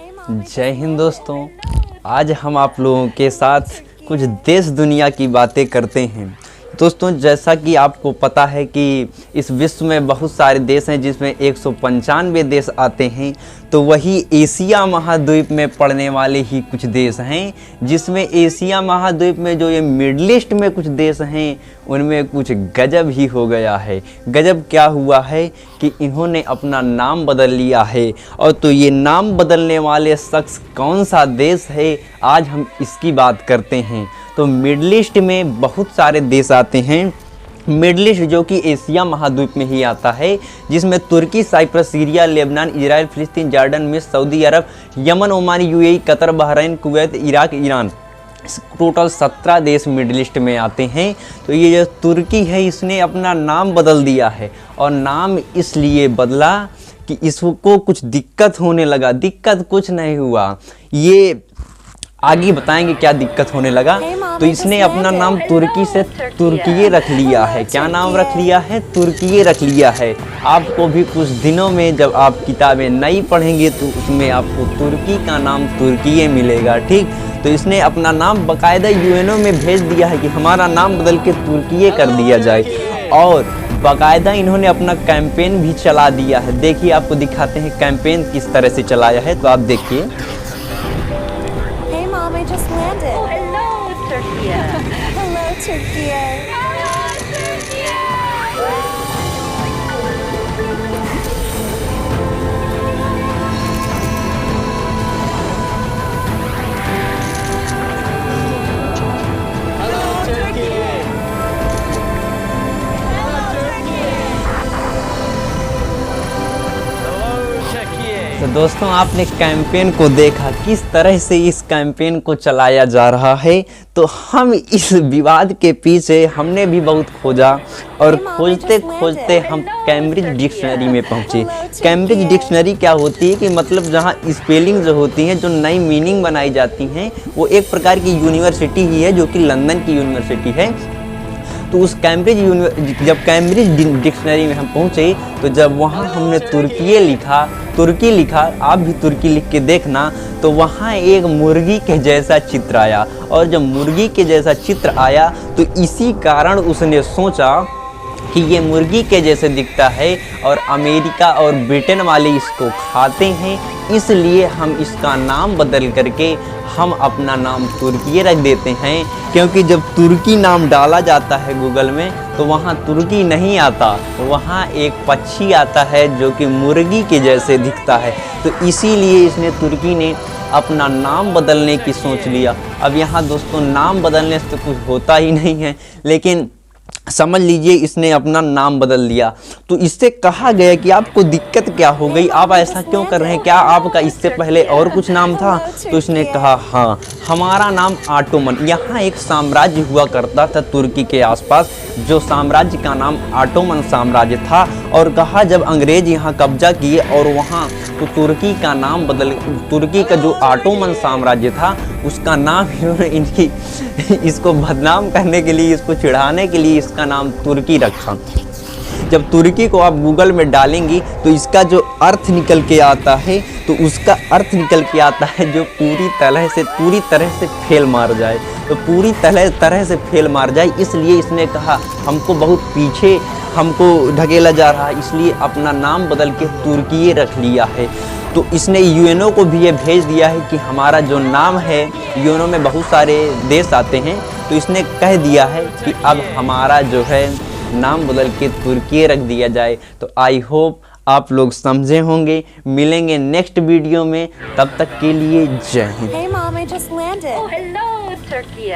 जय हिंद दोस्तों। आज हम आप लोगों के साथ कुछ देश दुनिया की बातें करते हैं। दोस्तों, जैसा कि आपको पता है कि इस विश्व में बहुत सारे देश हैं जिसमें 195 देश आते हैं, तो वही एशिया महाद्वीप में पड़ने वाले ही कुछ देश हैं, जिसमें एशिया महाद्वीप में जो ये मिडल ईस्ट में कुछ देश हैं उनमें कुछ गजब ही हो गया है। गजब क्या हुआ है कि इन्होंने अपना नाम बदल लिया है। और तो ये नाम बदलने वाले शख्स कौन सा देश है, आज हम इसकी बात करते हैं। तो मिडल ईस्ट में बहुत सारे देश आते हैं। मिडल ईस्ट जो कि एशिया महाद्वीप में ही आता है, जिसमें Turkey, Cyprus, Syria, Lebanon, Israel, फिलिस्तीन, जॉर्डन, मिस्र, Saudi Arab, Yemen, Oman, UAE, Qatar, Bahrain, Kuwait, Iraq, Iran, total 17 देश मिडल ईस्ट में आते हैं। तो ये जो तुर्की है इसने अपना नाम बदल दिया है, और नाम इसलिए बदला कि इसको कुछ दिक्कत होने लगा। दिक्कत कुछ नहीं हुआ, ये आगे बताएंगे क्या दिक्कत होने लगा। तो इसने अपना नाम तुर्की से तुर्कीये रख लिया है। क्या नाम रख लिया है? तुर्कीये रख लिया है। आपको भी कुछ दिनों में जब आप किताबें नई पढ़ेंगे तो उसमें आपको तुर्की का नाम तुर्कीये मिलेगा, ठीक। तो इसने अपना नाम बाकायदा यूएनओ में भेज दिया है कि हमारा नाम बदल के तुर्कीये कर दिया जाए, और बाकायदा इन्होंने अपना कैंपेन भी चला दिया है। देखिए, आपको दिखाते हैं कैंपेन किस तरह से चलाया है, तो आप देखिए। I just landed. Oh, hello, Turkey. Hello, Turkey. तो दोस्तों, आपने कैंपेन को देखा किस तरह से इस कैंपेन को चलाया जा रहा है। तो हम इस विवाद के पीछे हमने भी बहुत खोजा, और खोजते खोजते हम कैम्ब्रिज डिक्शनरी में पहुंचे। कैम्ब्रिज डिक्शनरी क्या होती है कि मतलब जहां स्पेलिंग जो होती हैं, जो नई मीनिंग बनाई जाती हैं, वो एक प्रकार की यूनिवर्सिटी ही है जो कि लंदन की यूनिवर्सिटी है। तो उस जब कैम्ब्रिज डिक्शनरी में हम पहुँचे, तो जब वहाँ हमने तुर्की लिखा, आप भी तुर्की लिख के देखना, तो वहाँ एक मुर्गी के जैसा चित्र आया। और जब मुर्गी के जैसा चित्र आया तो इसी कारण उसने सोचा कि ये मुर्गी के जैसे दिखता है और अमेरिका और ब्रिटेन वाले इसको खाते हैं, इसलिए हम इसका नाम बदल करके हम अपना नाम तुर्की रख देते हैं। क्योंकि जब तुर्की नाम डाला जाता है गूगल में तो वहाँ तुर्की नहीं आता, वहाँ एक पक्षी आता है जो कि मुर्गी के जैसे दिखता है। तो इसीलिए इसने तुर्की ने अपना नाम बदलने की सोच लिया। अब यहाँ दोस्तों, नाम बदलने से तो कुछ होता ही नहीं है, लेकिन समझ लीजिए इसने अपना नाम बदल लिया। तो इससे कहा गया कि आपको दिक्कत क्या हो गई, आप ऐसा क्यों कर रहे हैं, क्या आपका इससे पहले और कुछ नाम था? तो इसने कहा हाँ, हमारा नाम ऑटोमन। यहाँ एक साम्राज्य हुआ करता था तुर्की के आसपास, जो साम्राज्य का नाम ऑटोमन साम्राज्य था। और कहा जब अंग्रेज यहाँ कब्जा किए और वहाँ, तो तुर्की का नाम तुर्की का जो ऑटोमन साम्राज्य था उसका नाम इनकी इसको बदनाम करने के लिए, इसको चिढ़ाने के लिए इसका नाम तुर्की रखा। जब तुर्की को आप गूगल में डालेंगी तो इसका जो अर्थ निकल के आता है, तो उसका अर्थ निकल के आता है जो पूरी तरह से फेल मार जाए। तो पूरी तरह से फेल मार जाए, इसलिए इसने कहा हमको बहुत पीछे हमको ढकेला जा रहा है, इसलिए अपना नाम बदल के तुर्की रख लिया है। तो इसने यूएनओ को भी ये भेज दिया है कि हमारा जो नाम है, यूएनओ में बहुत सारे देश आते हैं, तो इसने कह दिया है कि अब हमारा जो है नाम बदल के तुर्की रख दिया जाए। तो आई होप आप लोग समझे होंगे। मिलेंगे नेक्स्ट वीडियो में, तब तक के लिए जय Hind. Hey, Mom, I just landed. Oh, hello, Turkey.